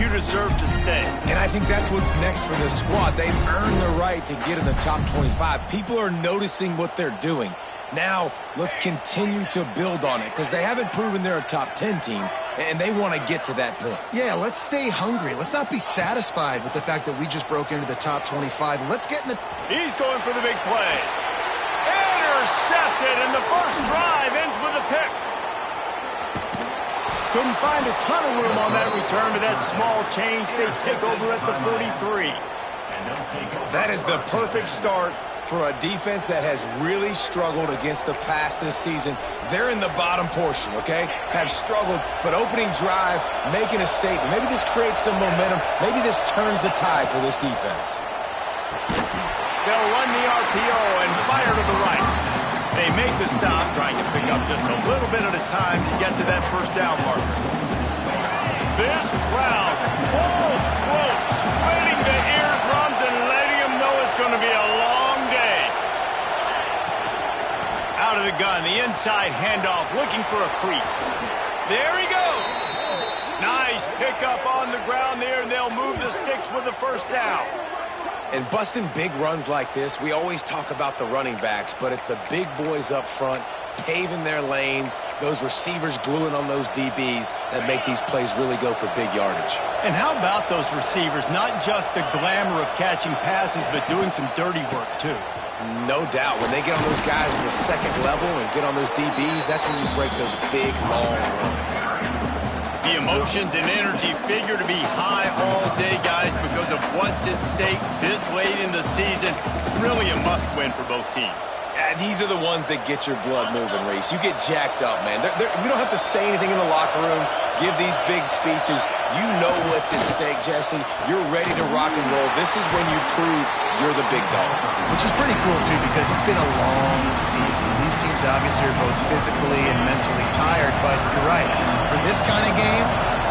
you deserve to stay. And I think that's what's next for this squad. They've earned the right to get in the top 25. People are noticing what they're doing. Now, let's continue to build on it because they haven't proven they're a top 10 team, and they want to get to that point. Yeah, let's stay hungry. Let's not be satisfied with the fact that we just broke into the top 25. Let's get in the... He's going for the big play. Intercepted, and the first drive ends with a pick. Couldn't find a ton of room on that return, but that small change, they take over at the 43. That is the perfect start for a defense that has really struggled against the pass this season. They're in the bottom portion, okay? Have struggled, but opening drive, making a statement. Maybe this creates some momentum. Maybe this turns the tide for this defense. They'll run the RPO and fire to the right. They make the stop, trying to pick up just a little bit at a time to get to that first down marker. This crowd, full throat, sweating the eardrums and letting them know it's going to be a long day. Out of the gun, the inside handoff, looking for a crease. There he goes. Nice pickup on the ground there, and they'll move the sticks with the first down. And busting big runs like this, we always talk about the running backs, but it's the big boys up front, paving their lanes, those receivers gluing on those DBs that make these plays really go for big yardage. And how about those receivers? Not just the glamour of catching passes, but doing some dirty work, too. No doubt. When they get on those guys in the second level and get on those DBs, that's when you break those big, long runs. The emotions and energy figure to be high all day, guys, because of what's at stake this late in the season. Really a must-win for both teams. Yeah, these are the ones that get your blood moving, Reese. You get jacked up, man. We don't have to say anything in the locker room, give these big speeches. You know what's at stake, Jesse. You're ready to rock and roll. This is when you prove you're the big dog. Which is pretty cool, too, because it's been a long season. These teams obviously are both physically and mentally tired, but you're right. For this kind of game,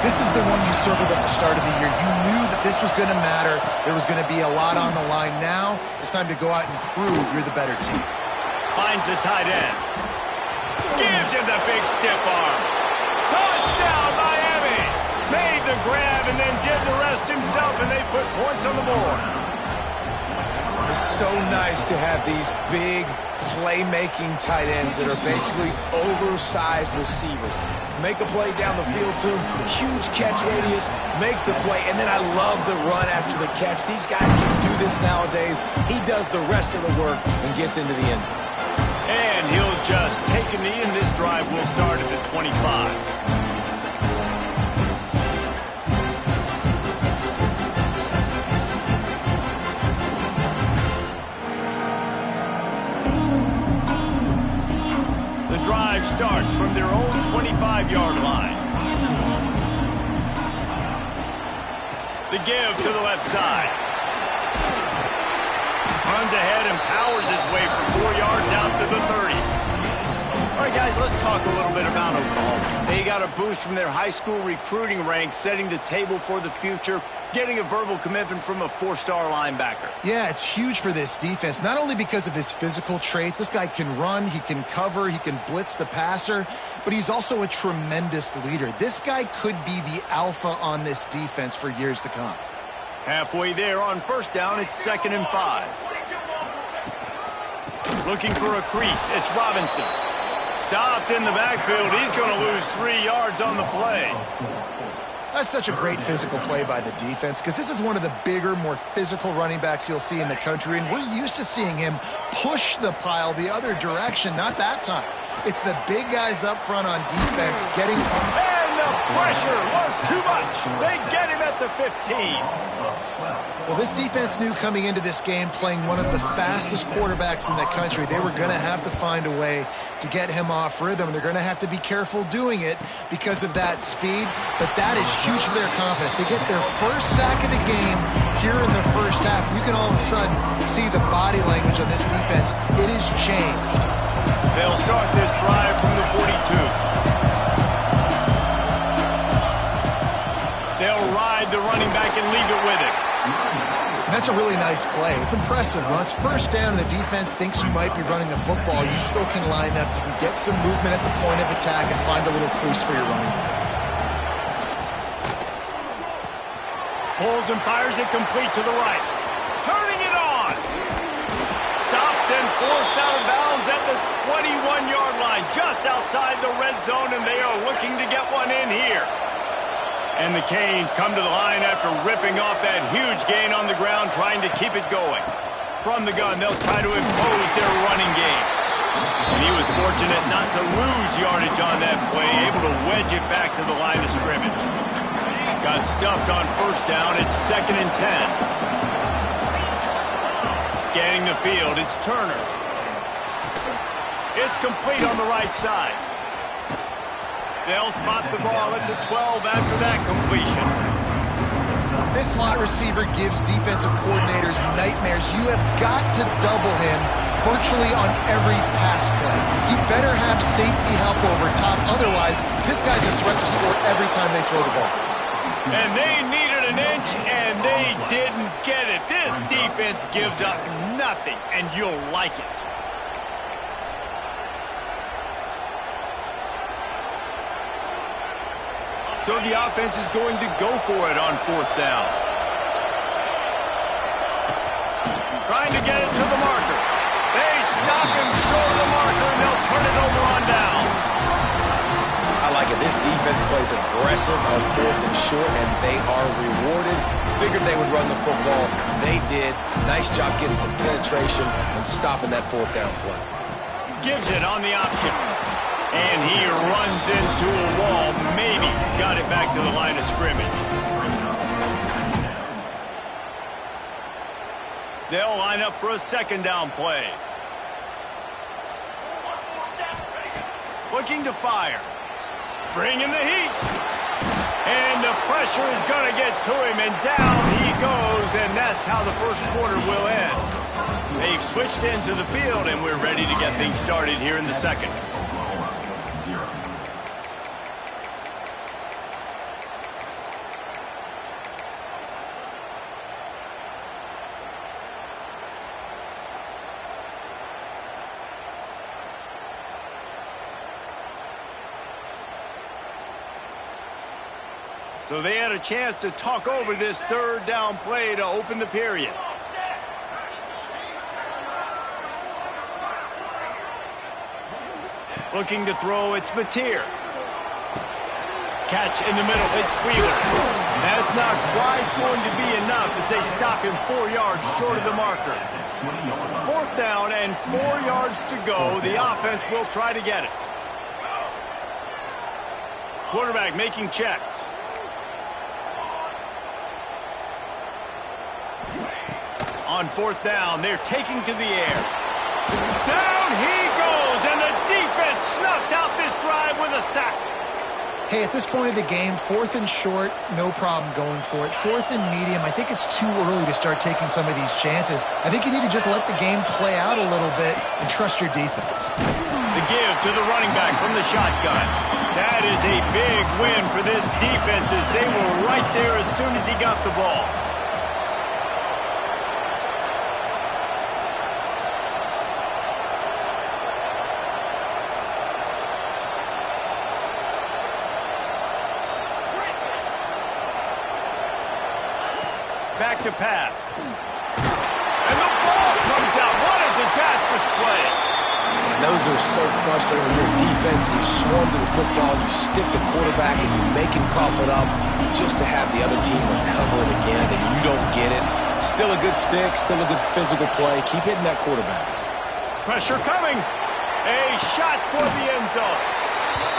this is the one you circled at the start of the year. You knew that this was going to matter. There was going to be a lot on the line. Now it's time to go out and prove you're the better team. Finds the tight end. Gives him the big stiff arm. Touchdown, Miami! Made the grab and then did the rest himself, and they put points on the board. It's so nice to have these big playmaking tight ends that are basically oversized receivers. Make a play down the field to him, huge catch radius, makes the play, and then I love the run after the catch. These guys can do this nowadays. He does the rest of the work and gets into the end zone. And he'll just take a knee, and this drive will start at the 25. The drive starts from their own 25-yard line. The give to the left side. Runs ahead and powers his way for 4 yards out to the 30. All right, guys, let's talk a little bit about Oklahoma. They got a boost from their high school recruiting ranks, setting the table for the future, getting a verbal commitment from a 4-star linebacker. Yeah, it's huge for this defense, not only because of his physical traits. This guy can run, he can cover, he can blitz the passer, but he's also a tremendous leader. This guy could be the alpha on this defense for years to come. Halfway there on first down, it's 2nd and 5. Looking for a crease, it's Robinson. Stopped in the backfield. He's going to lose 3 yards on the play. That's such a great physical play by the defense because this is one of the bigger, more physical running backs you'll see in the country, and we're used to seeing him push the pile the other direction. Not that time. It's the big guys up front on defense getting... And the pressure was too much. They get him at the 15. Well, this defense knew coming into this game, playing one of the fastest quarterbacks in the country, they were going to have to find a way to get him off rhythm. They're going to have to be careful doing it because of that speed, but that is huge for their confidence. They get their first sack of the game here in the first half. You can all of a sudden see the body language on this defense. It has changed. They'll start this drive from the 42. They'll ride the running back and leave it with it. And that's a really nice play. It's impressive. When it's first down and the defense thinks you might be running the football, you still can line up. You can get some movement at the point of attack and find a little crease for your running back. Pulls and fires it complete to the right. Turning it on. Stopped and forced out of bounds at the 21-yard line, just outside the red zone, and they are looking to get one in here. And the Canes come to the line after ripping off that huge gain on the ground, trying to keep it going. From the gun, they'll try to impose their running game. And he was fortunate not to lose yardage on that play, able to wedge it back to the line of scrimmage. Got stuffed on first down. It's 2nd and 10. Scanning the field, it's Turner. It's complete on the right side. They'll spot the ball at the 12 after that completion. This slot receiver gives defensive coordinators nightmares. You have got to double him virtually on every pass play. He better have safety help over top. Otherwise, this guy's a threat to score every time they throw the ball. And they needed an inch, and they didn't get it. This defense gives up nothing, and you'll like it. So the offense is going to go for it on 4th down. Trying to get it to the marker. They stop him short of the marker, and they'll turn it over on downs. I like it. This defense plays aggressive on 4th and short, and they are rewarded. Figured they would run the football. They did. Nice job getting some penetration and stopping that 4th down play. Gives it on the option. And he runs into a wall. Maybe got it back to the line of scrimmage. They'll line up for a 2nd down play. Looking to fire. Bringing the heat. And the pressure is going to get to him, and down he goes, and that's how the first quarter will end. They've switched ends of the field, and we're ready to get things started here in the second. So they had a chance to talk over this 3rd down play to open the period. Looking to throw, it's Mateer. Catch in the middle, it's Wheeler. That's not quite going to be enough as they stop him 4 yards short of the marker. 4th down and 4 yards to go. The offense will try to get it. Quarterback making checks. On 4th down, they're taking to the air. Down he goes, and the defense snuffs out this drive with a sack. Hey, at this point of the game, 4th and short, no problem going for it. 4th and medium, I think it's too early to start taking some of these chances. I think you need to just let the game play out a little bit and trust your defense. The give to the running back from the shotgun. That is a big win for this defense as they were right there as soon as he got the ball. Back to pass. And the ball comes out. What a disastrous play. And those are so frustrating when you're a defense and you swarm to the football, you stick the quarterback and you make him cough it up just to have the other team recover it again and you don't get it. Still a good stick, still a good physical play. Keep hitting that quarterback. Pressure coming. A shot toward the end zone.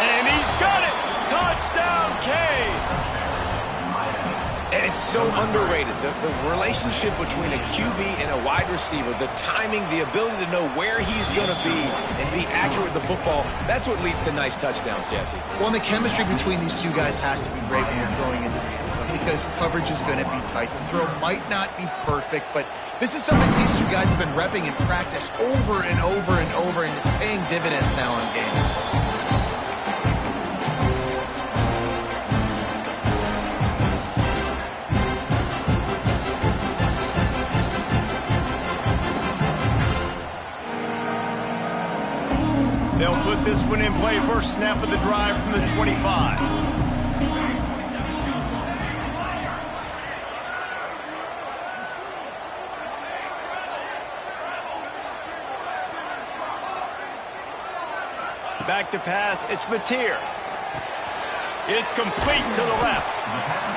And he's got it. Touchdown, Canes. And it's so underrated. The relationship between a QB and a wide receiver, the timing, the ability to know where he's going to be and be accurate with the football, that's what leads to nice touchdowns, Jesse. Well, and the chemistry between these two guys has to be great when you're throwing into the end zone because coverage is going to be tight. The throw might not be perfect, but this is something these two guys have been repping in practice over and over and over, and it's paying dividends now on game. They'll put this one in play. First snap of the drive from the 25. Back to pass, it's Mateer. It's complete to the left.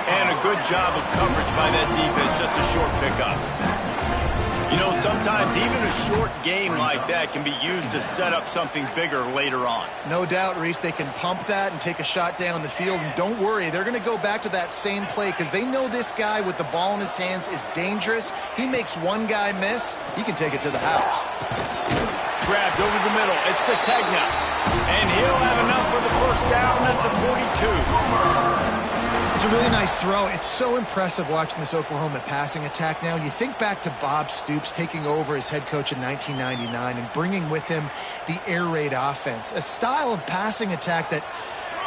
And a good job of coverage by that defense, just a short pickup. You know, sometimes even a short game like that can be used to set up something bigger later on. No doubt, Reese, they can pump that and take a shot down the field. And don't worry, they're going to go back to that same play because they know this guy with the ball in his hands is dangerous. He makes one guy miss, he can take it to the house. Grabbed over the middle, it's Sategna. And he'll have enough for the first down at the 42. It's a really nice throw. It's so impressive watching this Oklahoma passing attack now. You think back to Bob Stoops taking over as head coach in 1999 and bringing with him the air raid offense, a style of passing attack that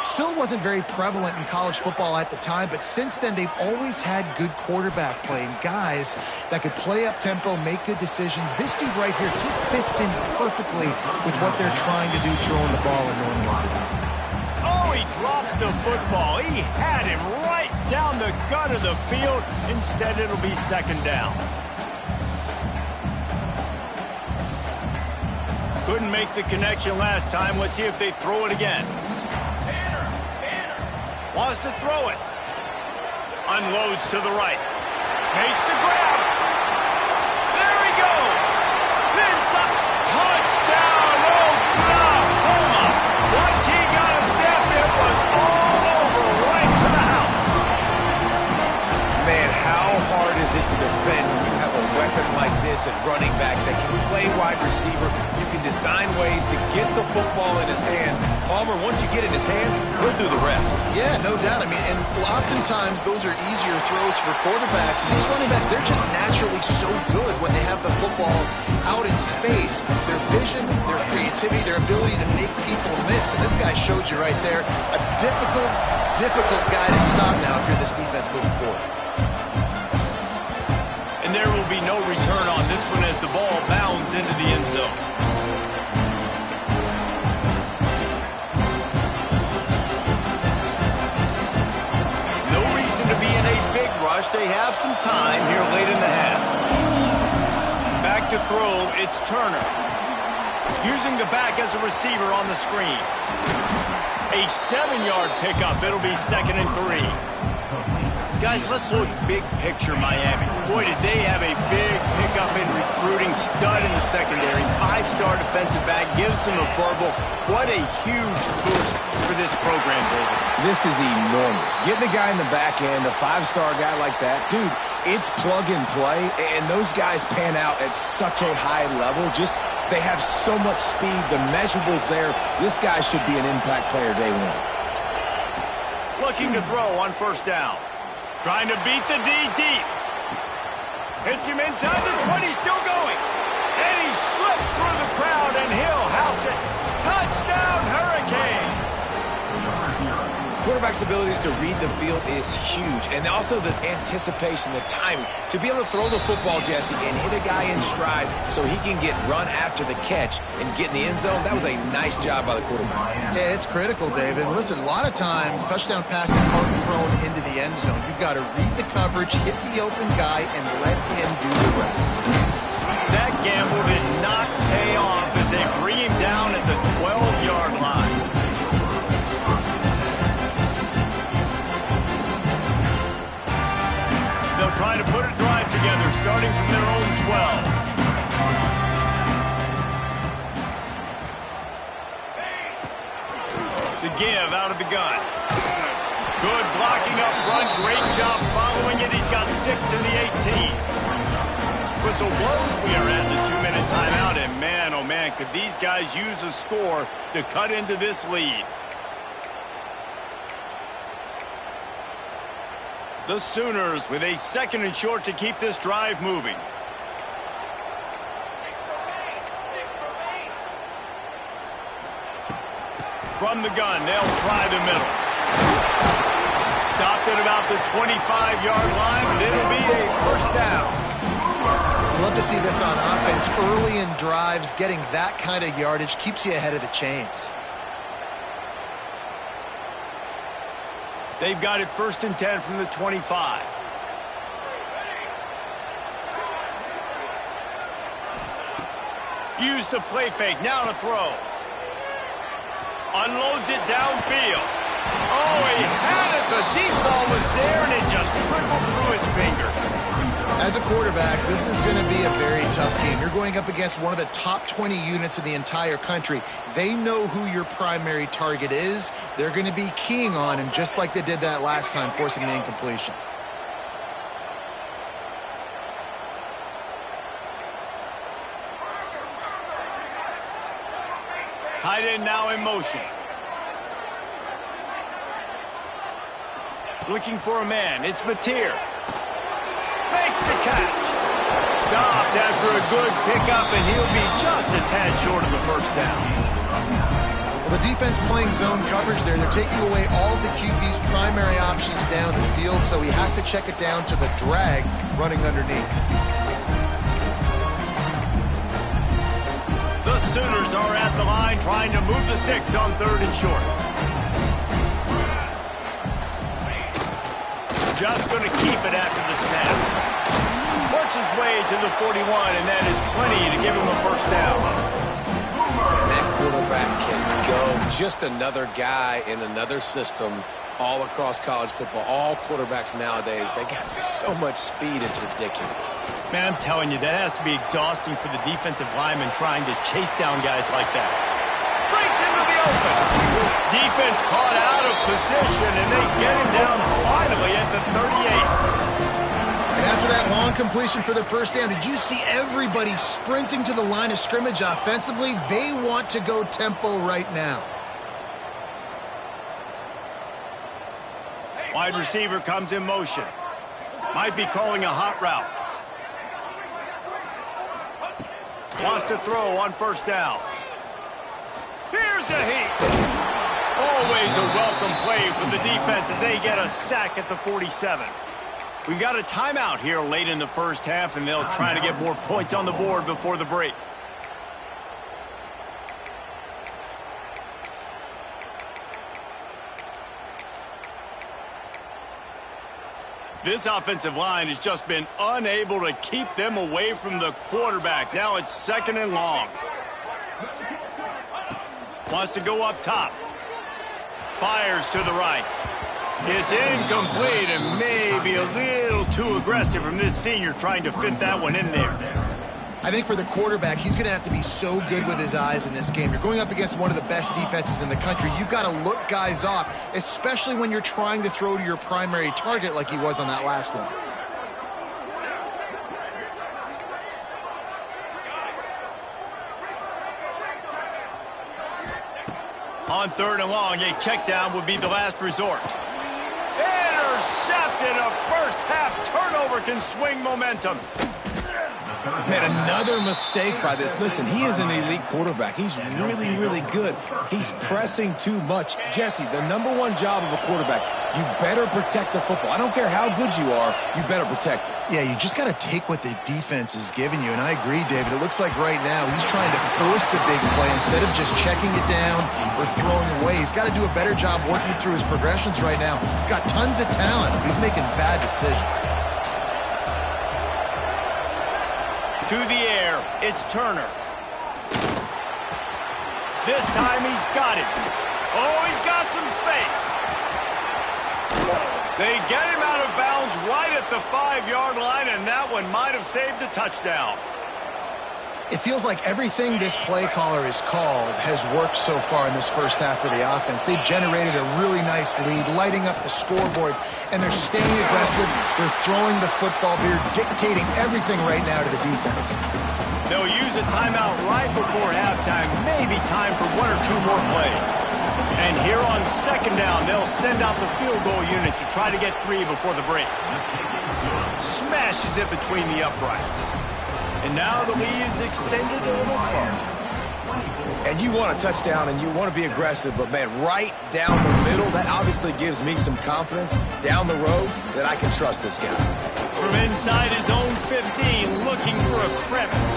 still wasn't very prevalent in college football at the time, but since then they've always had good quarterback play and guys that could play up tempo, make good decisions. This dude right here, he fits in perfectly with what they're trying to do throwing the ball in Norman Rockefeller. Oh, he drops the football. He had him right down the gut of the field. Instead, it'll be second down. Couldn't make the connection last time. Let's see if they throw it again. Wants to throw it. Unloads to the right. Makes the grab. There he goes. Then some touchdown. Oklahoma. Once he got a step, it was all over right to the house. Man, how hard is it to defend when you have a weapon like this at running back that can play wide receiver? You can design ways to get the football in his hand. Palmer, once you get it in his hands, he'll do the rest. Yeah, no doubt. I mean, and oftentimes those are easier throws for quarterbacks. And these running backs, they're just naturally so good when they have the football out in space. Their vision, their creativity, their ability to make people miss. And this guy shows you right there, a difficult guy to stop now if you're this defense moving forward. And there will be no return on this one as the ball bounds into the end zone. No reason to be in a big rush. They have some time here late in the half. Back to throw, it's Turner. Using the back as a receiver on the screen. A 7-yard pickup. It'll be 2nd and 3. Guys, let's look big picture Miami. Boy, did they have a big pickup in recruiting. Stud in the secondary. 5-star defensive back. Gives them a verbal. What a huge boost for this program, David. This is enormous. Getting a guy in the back end, a 5-star guy like that, dude, it's plug and play, and those guys pan out at such a high level. Just, they have so much speed. The measurables there. This guy should be an impact player day one. Looking to throw on first down. Trying to beat the D deep. Hits him inside the 20, still going. And he slipped through the crowd, and he'll house it. Touchdown, Hurricanes. Quarterback's abilities to read the field is huge, and also the anticipation, the timing. To be able to throw the football, Jesse, and hit a guy in stride so he can get run after the catch and get in the end zone, that was a nice job by the quarterback. Yeah, it's critical, David. Listen, a lot of times, touchdown passes aren't thrown into the end zone. You've got to read the coverage, hit the open guy, and let him do the rest. That gamble did not pay off as they bring him down at the 12-yard line. They'll try to put a drive together, starting from their own 12. The give out of the gun. Good blocking up front. Great job following it. He's got 6 to the 18. Whistle blows. We are at the 2-minute timeout. And man, oh man, could these guys use a score to cut into this lead. The Sooners with a 2nd and short to keep this drive moving. From the gun, they'll try the middle. Stopped at about the 25-yard line, but it'll be a first down. Love to see this on offense. Early in drives, getting that kind of yardage keeps you ahead of the chains. They've got it 1st and 10 from the 25. Use the play fake. Now to throw. Unloads it downfield. Oh, he had it. The deep ball was there, and it just trickled through his fingers. As a quarterback, this is going to be a very tough game. You're going up against one of the top 20 units in the entire country. They know who your primary target is. They're going to be keying on him, just like they did that last time, forcing the incompletion. Tight end now in motion. Looking for a man. It's Mateer. Makes the catch. Stopped after a good pickup, and he'll be just a tad short of the first down. Well, the defense playing zone coverage there. They're taking away all of the QB's primary options down the field, so he has to check it down to the drag running underneath. The Sooners are at the line trying to move the sticks on 3rd and short. Just going to keep it after the snap. Works his way to the 41, and that is plenty to give him a first down. And that quarterback can go. Just another guy in another system all across college football. All quarterbacks nowadays, they got so much speed, it's ridiculous. Man, I'm telling you, that has to be exhausting for the defensive lineman trying to chase down guys like that. Breaks into the open. Defense caught out of position, and they get him down finally at the 38. And after that long completion for the first down, did you see everybody sprinting to the line of scrimmage offensively? They want to go tempo right now. Wide receiver comes in motion. Might be calling a hot route. Wants to throw on first down. Here's a heat. Always a welcome play for the defense as they get a sack at the 47. We've got a timeout here late in the first half, and they'll try to get more points on the board before the break. This offensive line has just been unable to keep them away from the quarterback. Now it's 2nd and long. Wants to go up top. Fires to the right. It's incomplete and maybe a little too aggressive from this senior trying to fit that one in there. I think for the quarterback, he's going to have to be so good with his eyes in this game. You're going up against one of the best defenses in the country. You've got to look guys off, especially when you're trying to throw to your primary target like he was on that last one. On 3rd and long, a check down would be the last resort. Intercepted. A first half turnover can swing momentum. Man, another mistake by this. Listen, he is an elite quarterback. He's really, really good. He's pressing too much. Jesse, the #1 job of a quarterback, you better protect the football. I don't care how good you are, you better protect it. Yeah, you just got to take what the defense is giving you, and I agree, David. It looks like right now he's trying to force the big play instead of just checking it down or throwing away. He's got to do a better job working through his progressions right now. He's got tons of talent, but he's making bad decisions. To the air, it's Turner. This time he's got it. Oh, he's got some space. They get him out of bounds right at the 5-yard line, and that one might have saved a touchdown. It feels like everything this play caller has called has worked so far in this first half for the offense. They've generated a really nice lead, lighting up the scoreboard, and they're staying aggressive. They're throwing the football. They're dictating everything right now to the defense. They'll use a timeout right before halftime, maybe time for 1 or 2 more plays. And here on 2nd down, they'll send out the field goal unit to try to get 3 before the break. Smashes it between the uprights. And now the lead's extended a little further. And you want a touchdown and you want to be aggressive, but, man, right down the middle, that obviously gives me some confidence down the road that I can trust this guy. From inside his own 15, looking for a crevice.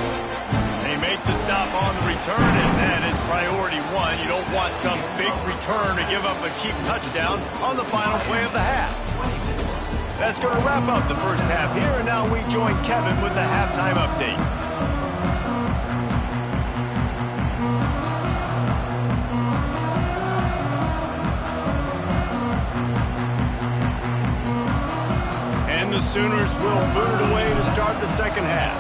They make the stop on the return, and that is priority 1. You don't want some big return to give up a cheap touchdown on the final play of the half. That's going to wrap up the first half here, and now we join Kevin with the halftime update. And the Sooners will boot it away to start the second half.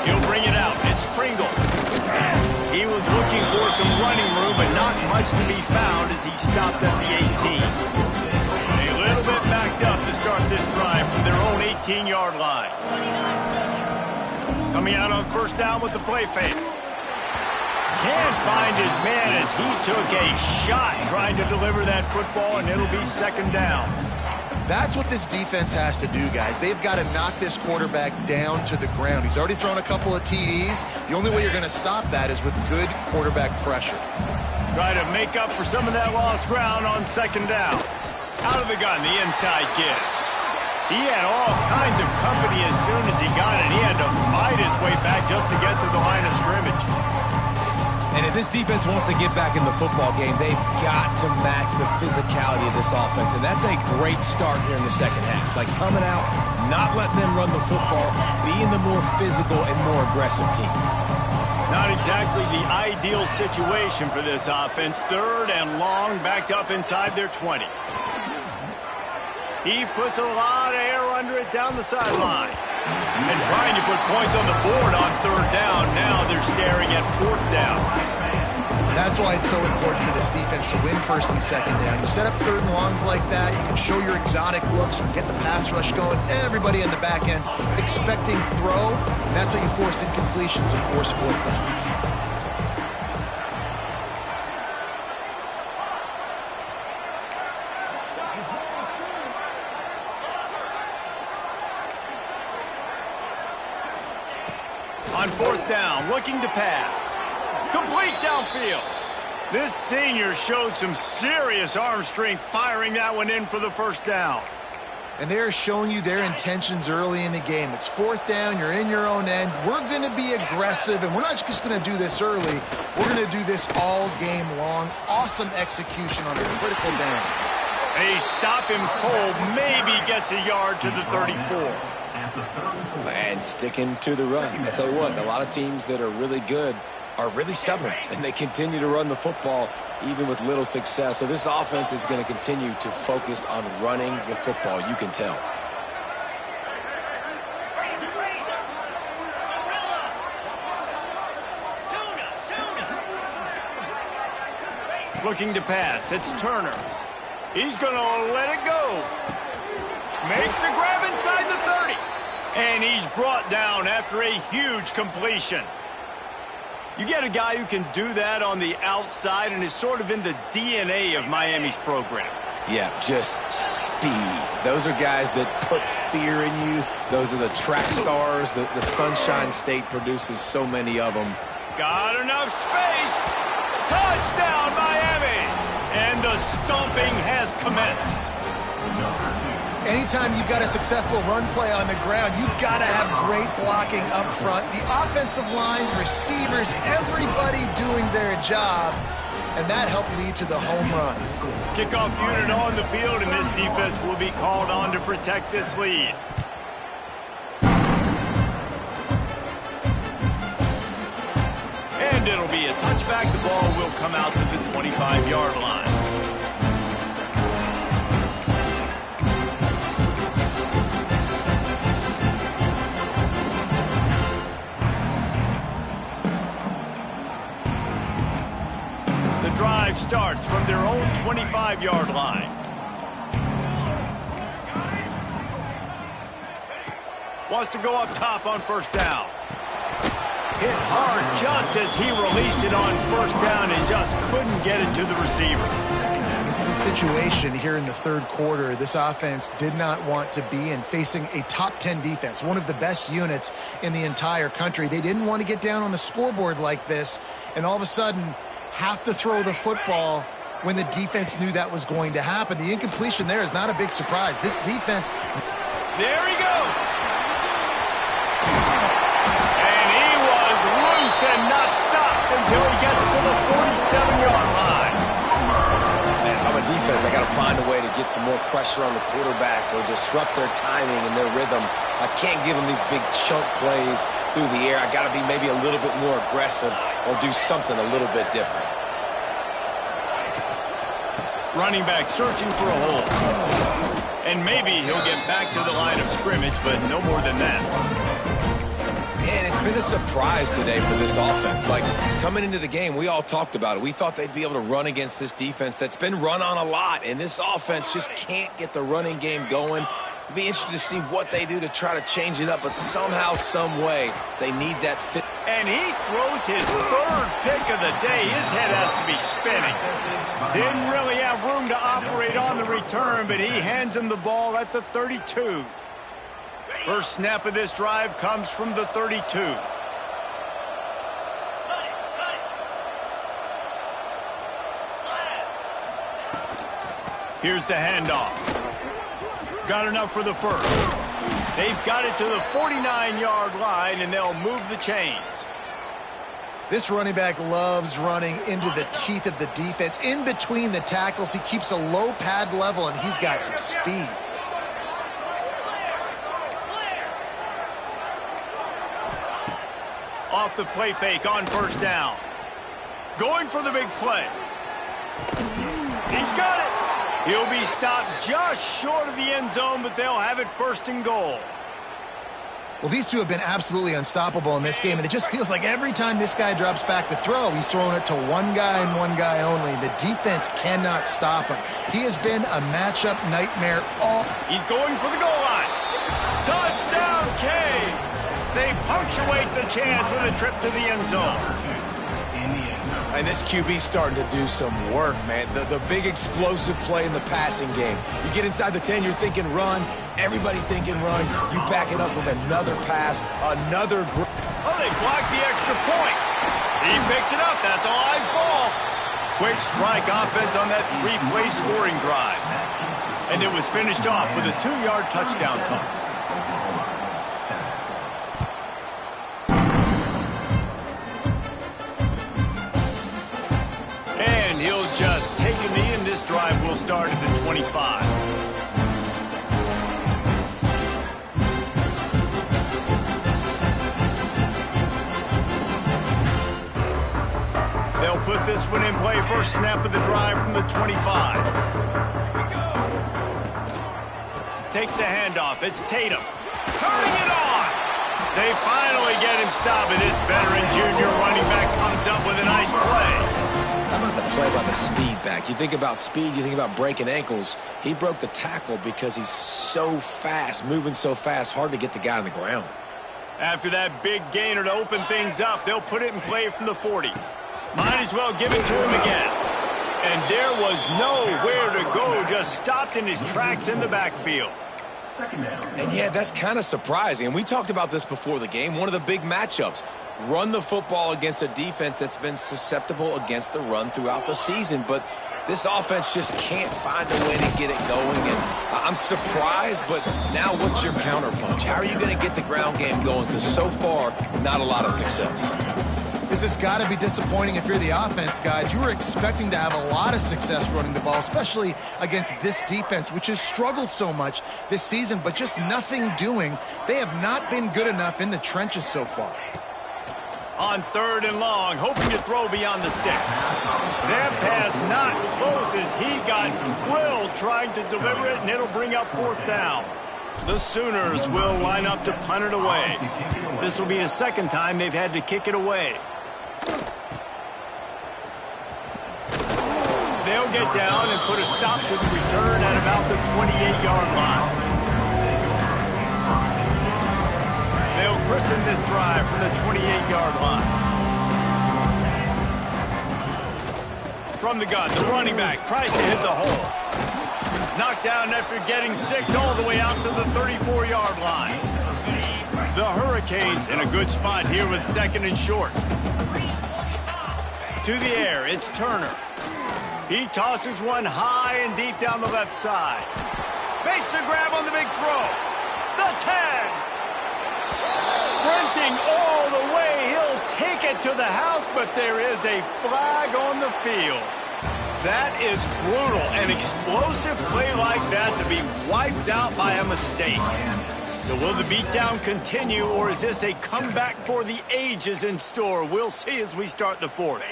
He'll bring it out. It's Pringle. He was looking for some running room, but not much to be found as he stopped at the 18. A little bit backed up to start this drive from their own 18-yard line. Coming out on first down with the play fake. Can't find his man as he took a shot trying to deliver that football, and it'll be second down. That's what this defense has to do, guys. They've got to knock this quarterback down to the ground. He's already thrown a couple of TDs. The only way you're going to stop that is with good quarterback pressure. Try to make up for some of that lost ground on second down. Out of the gun, the inside give. He had all kinds of company as soon as he got it. He had to fight his way back just to get to the line of scrimmage. And if this defense wants to get back in the football game, they've got to match the physicality of this offense. And that's a great start here in the second half. Like coming out, not letting them run the football, being the more physical and more aggressive team. Not exactly the ideal situation for this offense. Third and long, backed up inside their 20. He puts a lot of air under it down the sideline. And trying to put points on the board on third down. Now they're staring at fourth down. That's why it's so important for this defense to win first and second down. You set up third and longs like that, you can show your exotic looks and get the pass rush going. Everybody in the back end expecting throw, and that's how you force incompletions and force fourth downs. On fourth down, looking to pass. Complete downfield. This senior showed some serious arm strength firing that one in for the first down. And they're showing you their intentions early in the game. It's fourth down, you're in your own end. We're going to be aggressive, and we're not just going to do this early. We're going to do this all game long. Awesome execution on a critical down. They stop him cold, maybe gets a yard to the 34. And sticking to the run. I tell you what, a lot of teams that are really good are really stubborn, and they continue to run the football even with little success. So this offense is going to continue to focus on running the football, you can tell. Looking to pass, it's Turner. He's going to let it go. Makes the grab inside the 30. And he's brought down after a huge completion. You get a guy who can do that on the outside and is sort of in the DNA of Miami's program. Yeah, just speed. Those are guys that put fear in you. Those are the track stars. The Sunshine State produces so many of them. Got enough space. Touchdown, Miami. And the stomping has commenced. Anytime you've got a successful run play on the ground, you've got to have great blocking up front. The offensive line, receivers, everybody doing their job, and that helped lead to the home run. Kickoff unit on the field, and this defense will be called on to protect this lead. And it'll be a touchback. The ball will come out to the 25-yard line. Drive starts from their own 25-yard line. Wants to go up top on first down. Hit hard just as he released it on first down and just couldn't get it to the receiver. This is a situation here in the third quarter this offense did not want to be in, facing a top 10 defense, one of the best units in the entire country. They didn't want to get down on the scoreboard like this, and all of a sudden have to throw the football when the defense knew that was going to happen. The incompletion there is not a big surprise. This defense... There he goes! And he was loose and not stopped until he gets to the 47-yard line. Man, if I'm a defense, I got to find a way to get some more pressure on the quarterback or disrupt their timing and their rhythm. I can't give them these big chunk plays through the air. I got to be maybe a little bit more aggressive or do something a little bit different. Running back searching for a hole. And maybe he'll get back to the line of scrimmage, but no more than that. Man, it's been a surprise today for this offense. Like, coming into the game, we all talked about it. We thought they'd be able to run against this defense that's been run on a lot, and this offense just can't get the running game going. It'll be interesting to see what they do to try to change it up, but somehow, some way, they need that fit. And he throws his third pick of the day. His head has to be spinning. Didn't really have room to operate on the return, but he hands him the ball at the 32. First snap of this drive comes from the 32. Here's the handoff. Got enough for the first. They've got it to the 49-yard line, and they'll move the chains. This running back loves running into the teeth of the defense. In between the tackles, he keeps a low pad level, and he's got some speed. Off the play fake on first down. Going for the big play. He's got it. He'll be stopped just short of the end zone, but they'll have it first and goal. Well, these two have been absolutely unstoppable in this game, and it just feels like every time this guy drops back to throw, he's throwing it to one guy and one guy only. The defense cannot stop him. He has been a matchup nightmare all. He's going for the goal line. Touchdown, Canes! They punctuate the chance with a trip to the end zone. And this QB's starting to do some work, man. The big explosive play in the passing game. You get inside the 10, you're thinking run. Everybody thinking run. You back it up with another pass, another. Oh, they blocked the extra point. He picks it up. That's a live ball. Quick strike offense on that three-play scoring drive. And it was finished off with a 2-yard touchdown toss. He'll just take a knee, and this drive will start at the 25. They'll put this one in play. First snap of the drive from the 25. Takes the handoff. It's Tatum. Turning it on. They finally get him stopped, and this veteran junior running back comes up with a nice play. How about the play by the speed back? You think about speed, you think about breaking ankles. He broke the tackle because he's so fast, moving so fast, hard to get the guy on the ground. After that big gainer to open things up, they'll put it in play from the 40. Might as well give it to him again. And there was nowhere to go, just stopped in his tracks in the backfield. And yeah, that's kind of surprising. And we talked about this before the game. One of the big matchups. Run the football against a defense that's been susceptible against the run throughout the season. But this offense just can't find a way to get it going. And I'm surprised, but now what's your counterpunch? How are you going to get the ground game going? Because so far, not a lot of success. This has got to be disappointing if you're the offense, guys. You were expecting to have a lot of success running the ball, especially against this defense, which has struggled so much this season, but just nothing doing. They have not been good enough in the trenches so far. On third and long, hoping to throw beyond the sticks. That pass not close as he got drilled trying to deliver it, and it'll bring up fourth down. The Sooners will line up to punt it away. This will be the second time they've had to kick it away. They'll get down and put a stop to the return at about the 28-yard line. They'll christen this drive from the 28-yard line. From the gun, the running back tries to hit the hole. Knocked down after getting 6 all the way out to the 34-yard line. The Hurricanes in a good spot here with second and short. To the air, it's Turner. He tosses one high and deep down the left side. Makes the grab on the big throw. The 10. Sprinting all the way. He'll take it to the house, but there is a flag on the field. That is brutal. An explosive play like that to be wiped out by a mistake. So will the beatdown continue, or is this a comeback for the ages in store? We'll see as we start the fourth.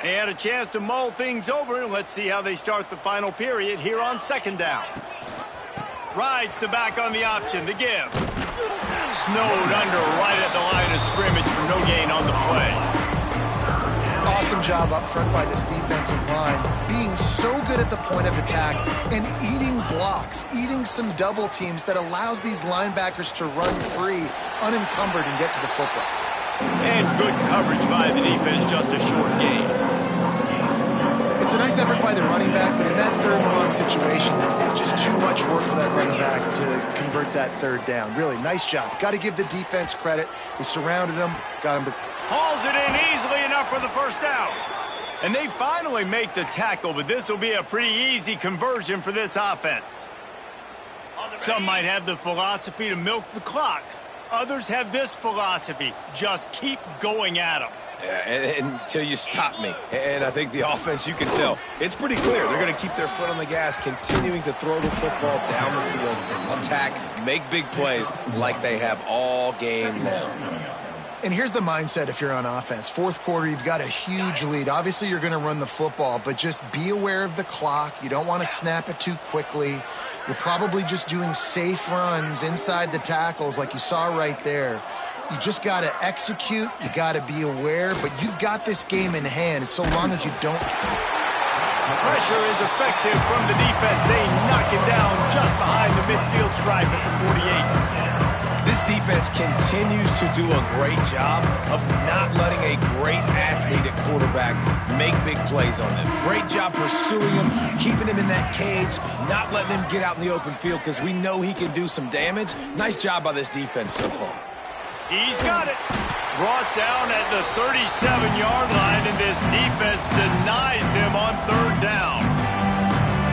And a chance to mull things over. Let's see how they start the final period here on second down. Rides the back on the option. The give. Snowed under right at the line of scrimmage for no gain on the play. Awesome job up front by this defensive line, being so good at the point of attack and eating blocks, eating some double teams that allows these linebackers to run free, unencumbered, and get to the football. And good coverage by the defense, just a short gain. It's a nice effort by the running back, but in that third and long situation, it's just too much work for that running back to convert that third down. Really, nice job. Got to give the defense credit. They surrounded him, got him to... Hauls it in easily enough for the first down. And they finally make the tackle, but this will be a pretty easy conversion for this offense. Some might have the philosophy to milk the clock. Others have this philosophy, just keep going at them. Yeah, until you stop me. And I think the offense, you can tell, it's pretty clear. They're going to keep their foot on the gas, continuing to throw the football down the field, attack, make big plays like they have all game long. And here's the mindset if you're on offense. Fourth quarter, you've got a huge lead. Obviously, you're going to run the football, but just be aware of the clock. You don't want to snap it too quickly. You're probably just doing safe runs inside the tackles like you saw right there. You just got to execute. You got to be aware, but you've got this game in hand so long as you don't. Pressure is effective from the defense. They knock it down just behind the midfield stripe at the 48. This defense continues to do a great job of not letting a great athlete at quarterback make big plays on them. Great job pursuing him, keeping him in that cage, not letting him get out in the open field because we know he can do some damage. Nice job by this defense so far. He's got it. Brought down at the 37-yard line, and this defense denies them on third down.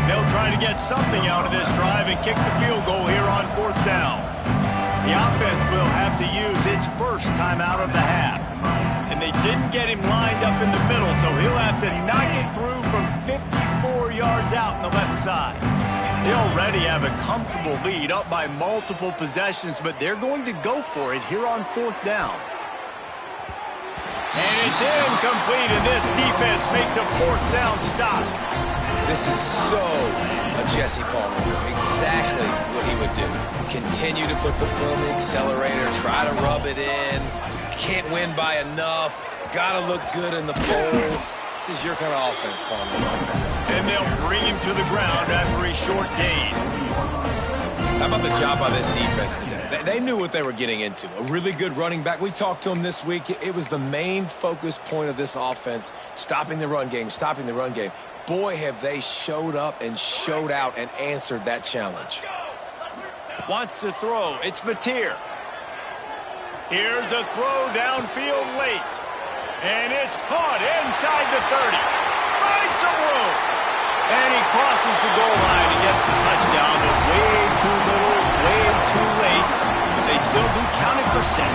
They'll try to get something out of this drive and kick the field goal here on fourth down. The offense will have to use its first timeout of the half. And they didn't get him lined up in the middle, so he'll have to knock it through from 54 yards out on the left side. They already have a comfortable lead, up by multiple possessions, but they're going to go for it here on fourth down. And it's incomplete, and this defense makes a fourth down stop. This is so a Jesse Palmer. Exactly what he would do. Continue to put the foot on the accelerator, try to rub it in. Can't win by enough. Gotta look good in the polls. This is your kind of offense, Palmer. And they'll bring him to the ground after a short gain. How about the job by this defense today? They knew what they were getting into. A really good running back. We talked to him this week. It was the main focus point of this offense, stopping the run game, stopping the run game. Boy, have they showed up and showed out and answered that challenge. Wants to throw. It's Mateer. Here's a throw downfield late. And it's caught inside the 30. Finds some room. And he crosses the goal line and gets the touchdown. But way too little, way too late. But they still do count it for six.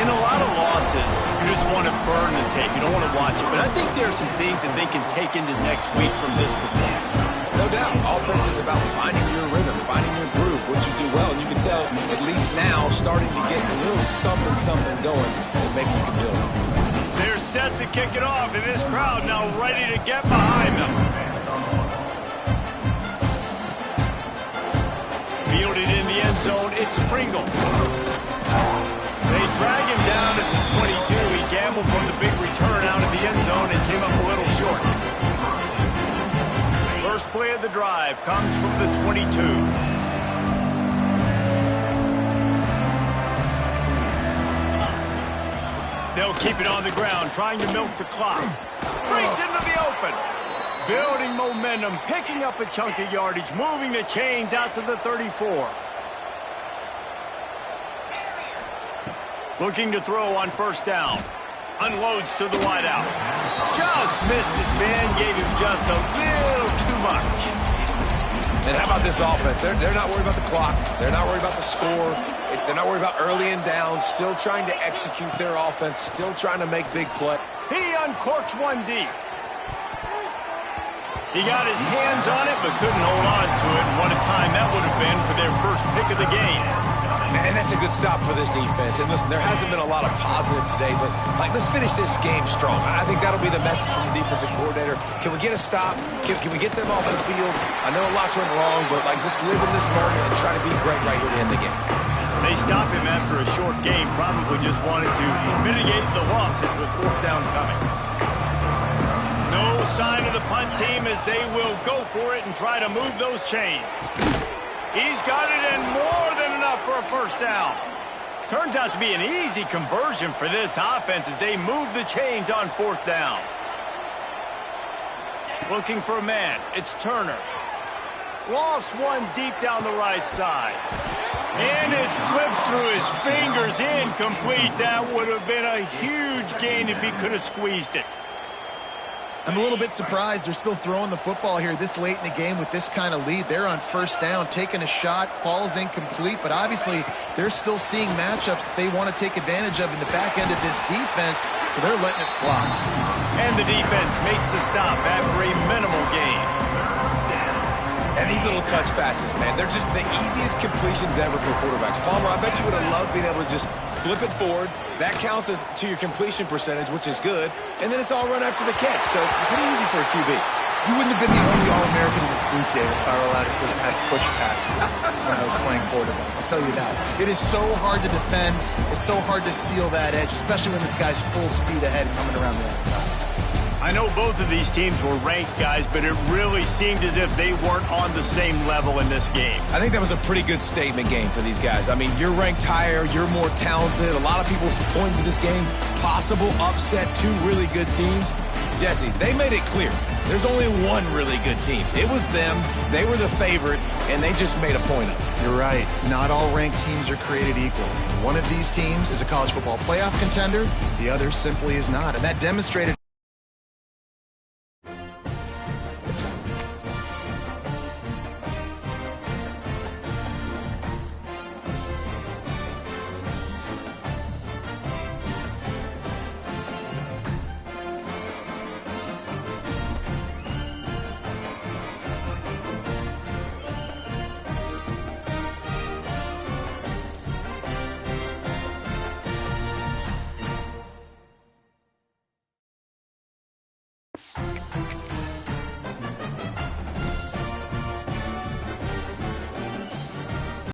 In a lot of losses, you just want to burn the tape. You don't want to watch it. But I think there are some things that they can take into next week from this performance. No doubt. Offense is about finding your rhythm, finding your groove, what you do well. And you can tell, at least now, starting to get a little something going that maybe you can build. They're set to kick it off, and this crowd now ready to get behind them. Fielded in the end zone, it's Pringle. They drag him down at the 22. He gambled for the big return out of the end zone and came up a little short. First play of the drive comes from the 22. They'll keep it on the ground, trying to milk the clock. Brings into the open. Building momentum, picking up a chunk of yardage, moving the chains out to the 34. Looking to throw on first down. Unloads to the wideout. Just missed his man, gave him just a little too much. And how about this offense? They're not worried about the clock. They're not worried about the score. They're not worried about early and down. Still trying to execute their offense. Still trying to make big play. He uncorks one deep. He got his hands on it, but couldn't hold on to it. And what a time that would have been for their first pick of the game. Man, that's a good stop for this defense. And listen, there hasn't been a lot of positive today, but let's finish this game strong. I think that'll be the message from the defensive coordinator. Can we get a stop? Can we get them off the field? I know lots went wrong, but let's live in this moment and try to be great right here to end the game. They stop him after a short game, probably just wanted to mitigate the losses with fourth down coming. No sign of the punt team as they will go for it and try to move those chains. He's got it and more than enough for a first down. Turns out to be an easy conversion for this offense as they move the chains on fourth down. Looking for a man. It's Turner. Lost one deep down the right side. And it slips through his fingers, incomplete. That would have been a huge gain if he could have squeezed it. I'm a little bit surprised they're still throwing the football here this late in the game with this kind of lead. They're on first down, taking a shot, falls incomplete, but obviously they're still seeing matchups that they want to take advantage of in the back end of this defense, so they're letting it fly. And the defense makes the stop after a minimal gain. And these little touch passes, man, they're just the easiest completions ever for quarterbacks. Palmer, I bet you would have loved being able to just flip it forward. That counts as to your completion percentage, which is good. And then it's all run after the catch. So pretty easy for a QB. You wouldn't have been the only All-American in this booth, Dave, if I were allowed to have push passes when I was playing quarterback. I'll tell you that. It is so hard to defend. It's so hard to seal that edge, especially when this guy's full speed ahead coming around the outside. I know both of these teams were ranked, guys, but it really seemed as if they weren't on the same level in this game. I think that was a pretty good statement game for these guys. I mean, you're ranked higher, you're more talented. A lot of people's points in this game, possible upset, two really good teams. Jesse, they made it clear. There's only one really good team. It was them. They were the favorite, and they just made a point of it. You're right. Not all ranked teams are created equal. One of these teams is a college football playoff contender. The other simply is not, and that demonstrated